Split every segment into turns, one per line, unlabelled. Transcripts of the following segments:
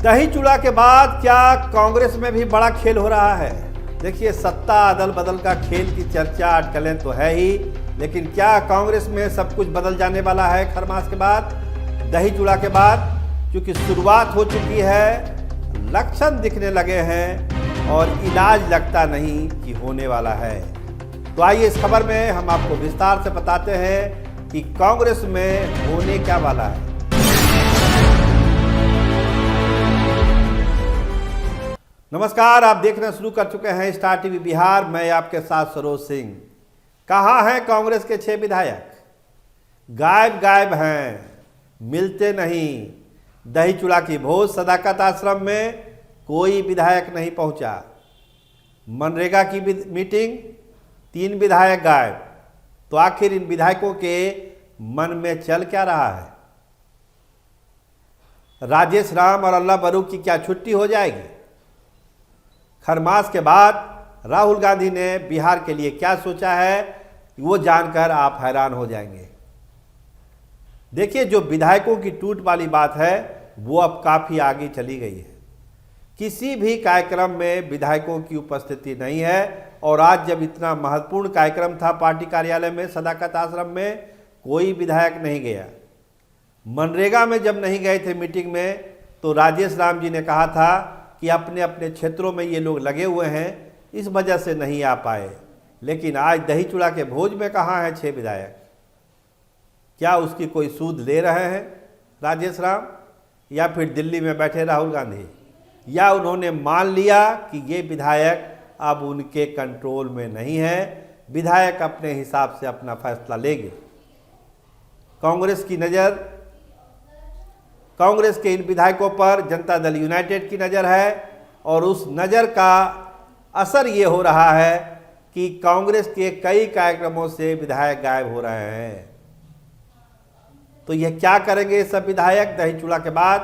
दही चूड़ा के बाद क्या कांग्रेस में भी बड़ा खेल हो रहा है। देखिए, सत्ता अदल बदल का खेल की चर्चा अटकलें तो है ही, लेकिन क्या कांग्रेस में सब कुछ बदल जाने वाला है खरमास के बाद, दही चूड़ा के बाद? क्योंकि शुरुआत हो चुकी है, लक्षण दिखने लगे हैं और इलाज लगता नहीं कि होने वाला है। तो आइए इस खबर में हम आपको विस्तार से बताते हैं कि कांग्रेस में होने क्या वाला है। नमस्कार, आप देखना शुरू कर चुके हैं स्टार टीवी बिहार। मैं आपके साथ सरोज सिंह। कहाँ हैं कांग्रेस के 6 विधायक? गायब हैं, मिलते नहीं। दही चूड़ा की भोज सदाकत आश्रम में कोई विधायक नहीं पहुंचा। मनरेगा की मीटिंग, 3 विधायक गायब। तो आखिर इन विधायकों के मन में चल क्या रहा है? राजेश राम और अल्लाह बरू की क्या छुट्टी हो जाएगी? खरमास के बाद राहुल गांधी ने बिहार के लिए क्या सोचा है, वो जानकर आप हैरान हो जाएंगे। देखिए, जो विधायकों की टूट वाली बात है वो अब काफ़ी आगे चली गई है। किसी भी कार्यक्रम में विधायकों की उपस्थिति नहीं है, और आज जब इतना महत्वपूर्ण कार्यक्रम था पार्टी कार्यालय में सदाकत आश्रम में, कोई विधायक नहीं गया। मनरेगा में जब नहीं गए थे मीटिंग में, तो राजेश राम जी ने कहा था कि अपने अपने क्षेत्रों में ये लोग लगे हुए हैं, इस वजह से नहीं आ पाए। लेकिन आज दही चूड़ा के भोज में कहाँ हैं 6 विधायक? क्या उसकी कोई सूद ले रहे हैं राजेश राम, या फिर दिल्ली में बैठे राहुल गांधी, या उन्होंने मान लिया कि ये विधायक अब उनके कंट्रोल में नहीं है, विधायक अपने हिसाब से अपना फैसला लेंगे। कांग्रेस की नज़र, कांग्रेस के इन विधायकों पर जनता दल यूनाइटेड की नज़र है, और उस नज़र का असर ये हो रहा है कि कांग्रेस के कई कार्यक्रमों से विधायक गायब हो रहे हैं। तो यह क्या करेंगे सब विधायक? दही चूड़ा के बाद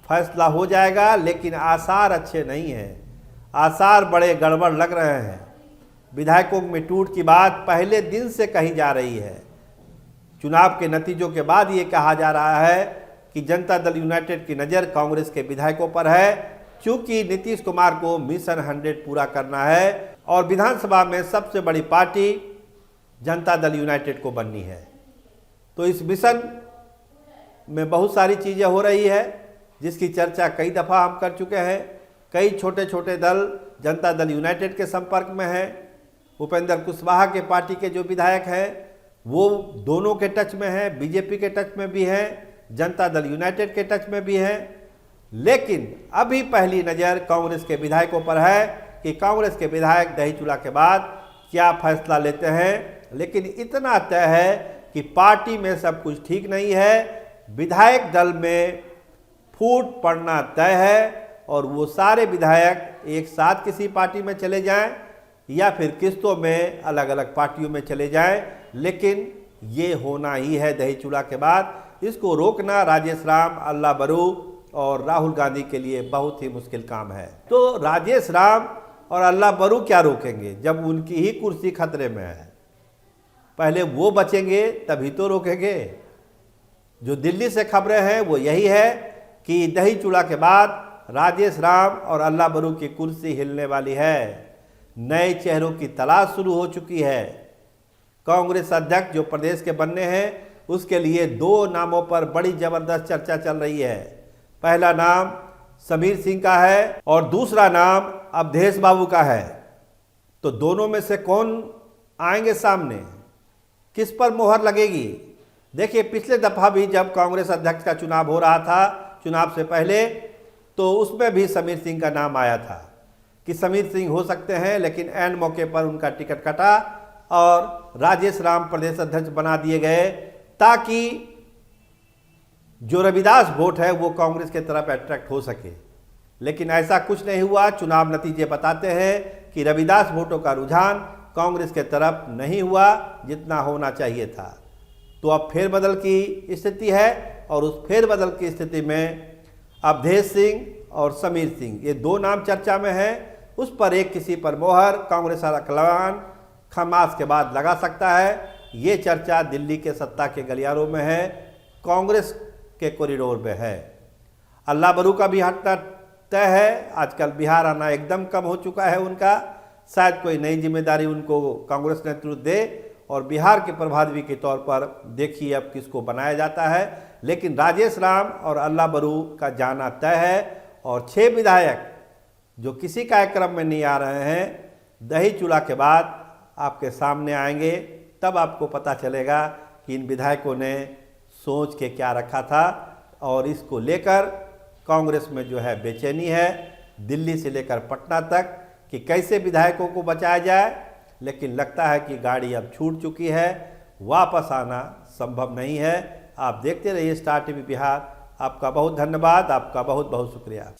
फैसला हो जाएगा, लेकिन आसार अच्छे नहीं हैं। आसार बड़े गड़बड़ लग रहे हैं। विधायकों में टूट की बात पहले दिन से कही जा रही है। चुनाव के नतीजों के बाद ये कहा जा रहा है कि जनता दल यूनाइटेड की नज़र कांग्रेस के विधायकों पर है, क्योंकि नीतीश कुमार को मिशन 100 पूरा करना है और विधानसभा में सबसे बड़ी पार्टी जनता दल यूनाइटेड को बननी है। तो इस मिशन में बहुत सारी चीज़ें हो रही है, जिसकी चर्चा कई दफ़ा हम कर चुके हैं। कई छोटे छोटे दल जनता दल यूनाइटेड के संपर्क में हैं। उपेंद्र कुशवाहा के पार्टी के जो विधायक हैं वो दोनों के टच में हैं, बीजेपी के टच में भी हैं, जनता दल यूनाइटेड के टच में भी हैं। लेकिन अभी पहली नज़र कांग्रेस के विधायकों पर है कि कांग्रेस के विधायक दही चूड़ा के बाद क्या फैसला लेते हैं। लेकिन इतना तय है कि पार्टी में सब कुछ ठीक नहीं है, विधायक दल में फूट पड़ना तय है, और वो सारे विधायक एक साथ किसी पार्टी में चले जाएं या फिर किस्तों में अलग अलग पार्टियों में चले जाएं। लेकिन ये होना ही है दही चूड़ा के बाद। इसको रोकना राजेश राम, अल्लाह बरू और राहुल गांधी के लिए बहुत ही मुश्किल काम है। तो राजेश राम और अल्लाह बरू क्या रोकेंगे जब उनकी ही कुर्सी खतरे में है? पहले वो बचेंगे तभी तो रोकेंगे। जो दिल्ली से खबरें हैं वो यही है कि दही चूड़ा के बाद राजेश राम और अल्लाह बरू की कुर्सी हिलने वाली है। नए चेहरों की तलाश शुरू हो चुकी है। कांग्रेस अध्यक्ष जो प्रदेश के बनने हैं, उसके लिए 2 नामों पर बड़ी जबरदस्त चर्चा चल रही है। पहला नाम समीर सिंह का है और दूसरा नाम अवधेश बाबू का है। तो दोनों में से कौन आएंगे सामने? किस पर मोहर लगेगी? देखिए, पिछले दफा भी जब कांग्रेस अध्यक्ष का चुनाव हो रहा था, चुनाव से पहले, तो उसमें भी समीर सिंह का नाम आया था कि समीर सिंह हो सकते हैं, लेकिन ऐन मौके पर उनका टिकट कटा और राजेश राम प्रदेश अध्यक्ष बना दिए गए, ताकि जो रविदास वोट है वो कांग्रेस के तरफ अट्रैक्ट हो सके। लेकिन ऐसा कुछ नहीं हुआ। चुनाव नतीजे बताते हैं कि रविदास वोटों का रुझान कांग्रेस के तरफ नहीं हुआ जितना होना चाहिए था। तो अब फेरबदल की स्थिति है, और उस फेरबदल की स्थिति में अवधेश सिंह और समीर सिंह, ये 2 नाम चर्चा में हैं। उस पर एक किसी पर मोहर कांग्रेस अरकलान खरमास के बाद लगा सकता है। ये चर्चा दिल्ली के सत्ता के गलियारों में है, कांग्रेस के कॉरिडोर में है। अल्लाह बरू का भी हटना तय है। आजकल बिहार आना एकदम कम हो चुका है उनका। शायद कोई नई जिम्मेदारी उनको कांग्रेस नेतृत्व दे और बिहार के प्रभारी के तौर पर देखिए अब किसको बनाया जाता है। लेकिन राजेश राम और अल्लाह बरू का जाना तय है और 6 विधायक जो किसी कार्यक्रम में नहीं आ रहे हैं, दही चूल्हा के बाद आपके सामने आएंगे, तब आपको पता चलेगा कि इन विधायकों ने सोच के क्या रखा था। और इसको लेकर कांग्रेस में जो है बेचैनी है, दिल्ली से लेकर पटना तक, कि कैसे विधायकों को बचाया जाए। लेकिन लगता है कि गाड़ी अब छूट चुकी है, वापस आना संभव नहीं है। आप देखते रहिए स्टार टीवी बिहार। आपका बहुत धन्यवाद, आपका बहुत बहुत शुक्रिया।